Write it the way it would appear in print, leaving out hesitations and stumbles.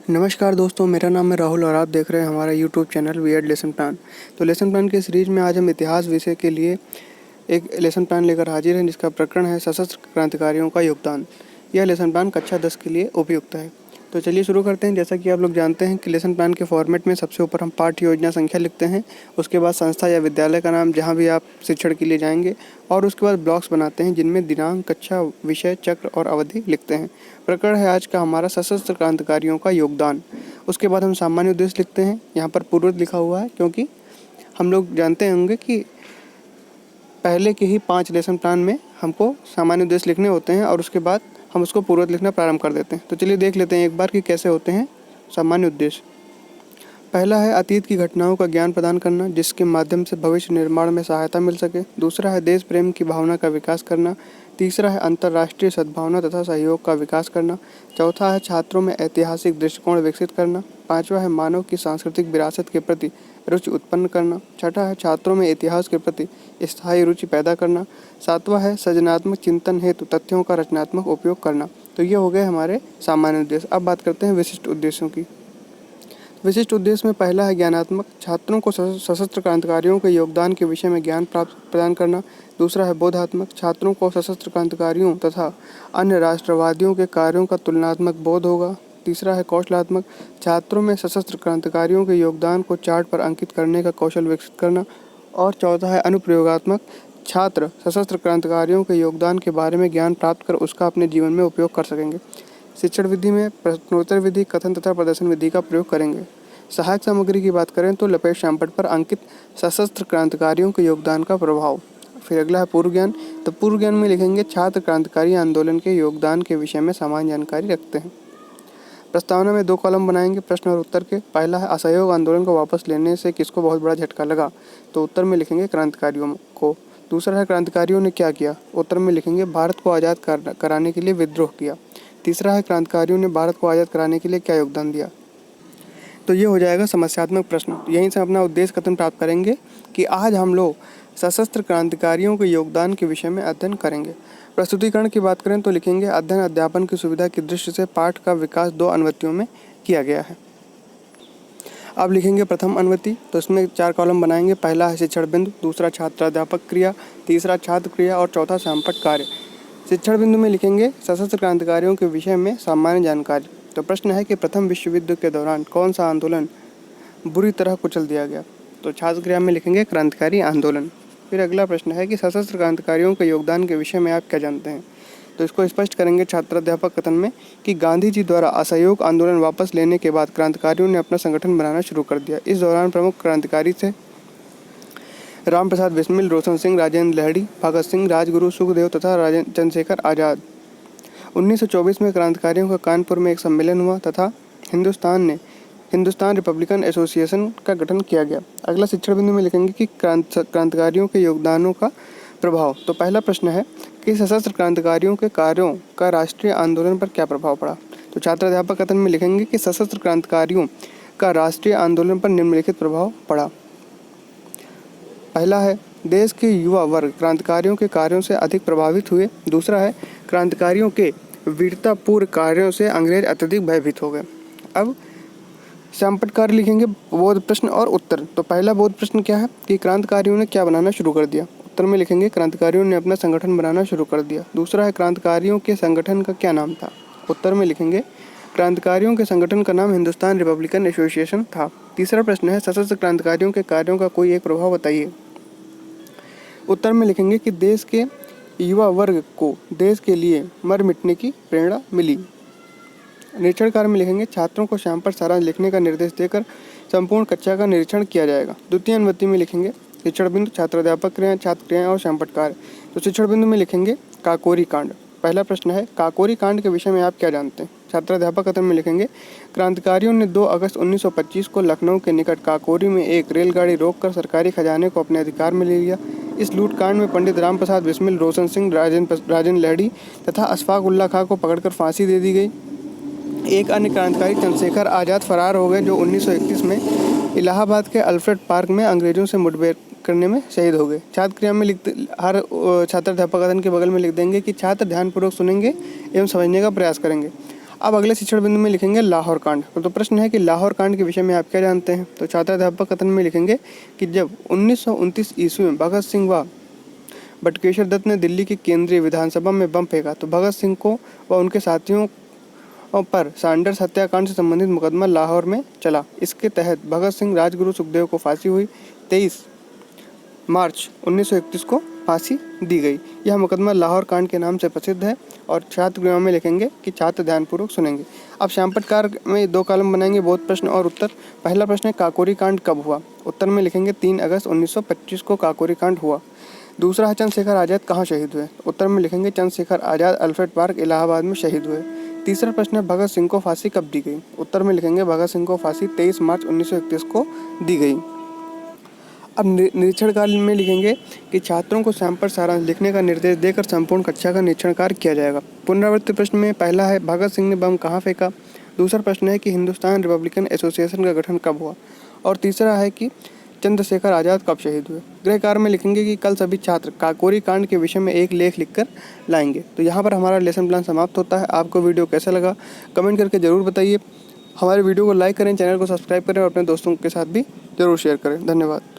नमस्कार दोस्तों, मेरा नाम है राहुल और आप देख रहे हैं हमारा YouTube channel B Ed lesson plan. तो लेसन प्लान के सीरीज में आज हम इतिहास विषय के लिए एक लेसन प्लान लेकर हाजिर हैं, जिसका प्रकरण है सशस्त्र क्रांतिकारियों का योगदान। यह लेसन प्लान कक्षा 10 के लिए उपयुक्त है। तो चलिए शुरू करते हैं। जैसा कि आप लोग जानते हैं कि लेसन प्लान के फॉर्मेट में सबसे ऊपर हम पाठ्य योजना संख्या लिखते हैं, उसके बाद संस्था या विद्यालय का नाम जहाँ भी आप शिक्षण के लिए जाएंगे, और उसके बाद ब्लॉक्स बनाते हैं जिनमें दिनांक, कक्षा, विषय, चक्र और अवधि लिखते हैं। प्रकरण है आज का हमारा सशस्त्र क्रांतिकारियों का योगदान। उसके बाद हम सामान्य उद्देश्य लिखते हैं। यहाँ पर पूर्वज लिखा हुआ है क्योंकि हम लोग जानते होंगे कि पहले के ही 5 लेसन प्लान में हमको सामान्य उद्देश्य लिखने होते हैं और उसके बाद हम उसको पूर्वज लिखना प्रारंभ कर देते हैं। तो चलिए देख लेते हैं एक बार कि कैसे होते हैं सामान्य उद्देश्य। पहला है अतीत की घटनाओं का ज्ञान प्रदान करना, जिसके माध्यम से भविष्य निर्माण में सहायता मिल सके। दूसरा है देश प्रेम की भावना का विकास करना। तीसरा है अंतर्राष्ट्रीय सद्भावना तथा सहयोग का विकास करना। चौथा है छात्रों में ऐतिहासिक दृष्टिकोण विकसित करना। पांचवा है मानव की सांस्कृतिक विरासत के प्रति रुचि उत्पन्न करना। छठा है छात्रों में इतिहास के प्रति स्थायी रुचि पैदा करना। सातवां है सृजनात्मक चिंतन हेतु तथ्यों का रचनात्मक उपयोग करना। तो ये हो गए हमारे सामान्य उद्देश्य। अब बात करते हैं विशिष्ट उद्देश्यों की। विशिष्ट उद्देश्य में पहला है ज्ञानात्मक, छात्रों को सशस्त्र क्रांतिकारियों के योगदान के विषय में ज्ञान प्रदान करना। दूसरा है बोधात्मक, छात्रों को सशस्त्र क्रांतिकारियों तथा अन्य राष्ट्रवादियों के कार्यों का तुलनात्मक बोध होगा। तीसरा है कौशलात्मक, छात्रों में सशस्त्र क्रांतिकारियों के योगदान को चार्ट पर अंकित करने का कौशल विकसित करना। और चौथा है अनुप्रयोगात्मक, छात्र सशस्त्र क्रांतिकारियों के योगदान के बारे में ज्ञान प्राप्त कर उसका अपने जीवन में उपयोग कर सकेंगे। शिक्षण विधि में प्रश्नोत्तर विधि, कथन तथा प्रदर्शन विधि का प्रयोग करेंगे। सहायक सामग्री की बात करें तो लपेट शामपट पर अंकित सशस्त्र क्रांतिकारियों के योगदान का प्रभाव। फिर अगला है पूर्व ज्ञान। तो पूर्व ज्ञान में लिखेंगे छात्र क्रांतिकारी आंदोलन के योगदान के विषय में सामान्य जानकारी रखते हैं। प्रस्तावना में 2 कॉलम बनाएंगे प्रश्न और उत्तर के। पहला है असहयोग आंदोलन को वापस लेने से किसको बहुत बड़ा झटका लगा, तो उत्तर में लिखेंगे क्रांतिकारियों को। दूसरा है क्रांतिकारियों ने क्या किया, उत्तर में लिखेंगे भारत को आज़ाद कराने के लिए विद्रोह किया। तीसरा है क्रांतिकारियों ने भारत को आज़ाद कराने के लिए क्या योगदान दिया। तो ये हो जाएगा समस्यात्मक प्रश्न। यहीं से अपना उद्देश्य कथन प्राप्त करेंगे कि आज हम लोग सशस्त्र क्रांतिकारियों के योगदान के विषय में अध्ययन करेंगे। प्रस्तुतिकरण की बात करें तो लिखेंगे अध्ययन अध्यापन की सुविधा की दृष्टि से पाठ का विकास 2 अनुवृत्तियों में किया गया है। अब लिखेंगे प्रथम अनुवृत्ति। तो इसमें 4 कॉलम बनाएंगे। पहला है शिक्षण बिंदु, दूसरा छात्राध्यापक क्रिया, तीसरा छात्र क्रिया और चौथा संपट कार्य। शिक्षण बिंदु में लिखेंगे सशस्त्र क्रांतिकारियों के विषय में सामान्य जानकारी। तो प्रश्न है कि प्रथम विश्व युद्ध के दौरान कौन सा आंदोलन बुरी तरह कुचल दिया गया, तो छात्र क्रिया में लिखेंगे क्रांतिकारी आंदोलन। फिर अगला प्रश्न है कि सशस्त्र क्रांतिकारियों के योगदान के विषय में आप क्या जानते हैं, तो इसको स्पष्ट करेंगे छात्राध्यापक कथन में कि गांधी जी द्वारा असहयोग आंदोलन वापस लेने के बाद क्रांतिकारियों ने अपना संगठन बनाना शुरू कर दिया। इस दौरान प्रमुख क्रांतिकारी थे राम प्रसाद बिस्मिल, रोशन सिंह, राजेंद्र लहड़ी, भगत सिंह, राजगुरु, सुखदेव तथा चंद्रशेखर आज़ाद। 1924 में क्रांतिकारियों का कानपुर में एक सम्मेलन हुआ तथा हिंदुस्तान रिपब्लिकन एसोसिएशन का गठन किया गया। अगला शिक्षण बिंदु में लिखेंगे कि क्रांतिकारियों के योगदानों का प्रभाव। तो पहला प्रश्न है कि सशस्त्र क्रांतिकारियों के कार्यों का राष्ट्रीय आंदोलन पर क्या प्रभाव पड़ा। तो छात्राध्यापक कथन में लिखेंगे कि सशस्त्र क्रांतिकारियों का राष्ट्रीय आंदोलन पर निम्नलिखित प्रभाव पड़ा। पहला है देश के युवा वर्ग क्रांतिकारियों के कार्यों से अधिक प्रभावित हुए। दूसरा है क्रांतिकारियों के वीरतापूर्ण कार्यों से अंग्रेज अत्यधिक भयभीत हो गए। अब संपट कार्य लिखेंगे बोध प्रश्न और उत्तर। तो पहला बोध प्रश्न क्या है कि क्रांतिकारियों ने क्या बनाना शुरू कर दिया। उत्तर में लिखेंगे क्रांतिकारियों ने अपना संगठन बनाना शुरू कर दिया। दूसरा है क्रांतिकारियों के संगठन का क्या नाम था। उत्तर में लिखेंगे क्रांतिकारियों के संगठन का नाम हिंदुस्तान रिपब्लिकन एसोसिएशन था। तीसरा प्रश्न है सशस्त्र क्रांतिकारियों के कार्यों का कोई एक प्रभाव बताइए। उत्तर में लिखेंगे कि देश के युवा वर्ग को देश के लिए मर मिटने की प्रेरणा मिली। निरीक्षण कार्य में लिखेंगे छात्रों को शाम पर सारांश लिखने का निर्देश देकर संपूर्ण कक्षा का निरीक्षण किया जाएगा। द्वितीय अनुवृत्ति में लिखेंगे शिक्षण बिंदु, छात्राध्यापक क्रियाएं, छात्र क्रियाएं और संपट कार्य। तो शिक्षण बिंदु में लिखेंगे काकोरी कांड। पहला प्रश्न है काकोरी कांड के विषय में आप क्या जानते हैं। छात्राध्यापक कथन में लिखेंगे क्रांतिकारियों ने 2 अगस्त 1925 को लखनऊ के निकट काकोरी में एक रेलगाड़ी रोककर सरकारी खजाने को अपने अधिकार में ले लिया। इस लूटकांड में पंडित राम प्रसाद बिस्मिल, रोशन सिंह, राजेंद्र लहड़ी तथा अशफाक उल्ला खां को पकड़कर फांसी दे दी गई। एक अन्य क्रांतिकारी चंद्रशेखर आज़ाद फरार हो गए, जो 1931 में इलाहाबाद के अल्फ्रेड पार्क में अंग्रेजों से मुठभेड़ करने में शहीद हो गए। छात्र क्रिया में हर छात्राध्यापक कथन के बगल में लिख देंगे कि छात्र ध्यानपूर्वक सुनेंगे एवं समझने का प्रयास करेंगे। अब अगले शिक्षण बिंदु में लिखेंगे लाहौर कांड। तो प्रश्न है कि लाहौर कांड के विषय में आप क्या जानते हैं। तो छात्र अध्यापक कथन में लिखेंगे कि जब 1929 ईस्वी में भगत सिंह व बटुकेश्वर दत्त ने दिल्ली की केंद्रीय विधानसभा में बम फेंका तो भगत सिंह को व उनके साथियों पर सैंडर्स हत्याकांड से संबंधित मुकदमा लाहौर में चला। इसके तहत भगत सिंह, राजगुरु सुखदेव को फांसी हुई। 23 मार्च 1931 को फांसी दी गई। यह मुकदमा लाहौर कांड के नाम से प्रसिद्ध है। और छात्रगृह में लिखेंगे कि छात्र ध्यानपूर्वक सुनेंगे। अब श्यामपटकार में 2 कॉलम बनाएंगे, बोध प्रश्न और उत्तर। पहला प्रश्न है काकोरी कांड कब हुआ। उत्तर में लिखेंगे 3 अगस्त 1925 को काकोरी कांड हुआ। दूसरा है चंद्रशेखर आज़ाद कहाँ शहीद हुए। उत्तर में लिखेंगे चंद्रशेखर आज़ाद अल्फ्रेड पार्क इलाहाबाद में शहीद हुए। तीसरा प्रश्न है भगत सिंह को फांसी कब दी गई। उत्तर में लिखेंगे भगत सिंह को फांसी 23 मार्च 1931 को दी गई। अब निरीक्षण कार्य में लिखेंगे कि छात्रों को सैंपल सारांश लिखने का निर्देश देकर संपूर्ण कक्षा का निरीक्षण कार्य किया जाएगा। पुनरावृत्ति प्रश्न में पहला है भगत सिंह ने बम कहाँ फेंका। दूसरा प्रश्न है कि हिंदुस्तान रिपब्लिकन एसोसिएशन का गठन कब हुआ। और तीसरा है कि चंद्रशेखर आज़ाद कब शहीद हुए। गृह कार्य में लिखेंगे कि कल सभी छात्र काकोरी कांड के विषय में एक लेख लिखकर लाएंगे। तो यहाँ पर हमारा लेसन प्लान समाप्त होता है। आपको वीडियो कैसा लगा कमेंट करके ज़रूर बताइए। हमारे वीडियो को लाइक करें, चैनल को सब्सक्राइब करें और अपने दोस्तों के साथ भी ज़रूर शेयर करें। धन्यवाद।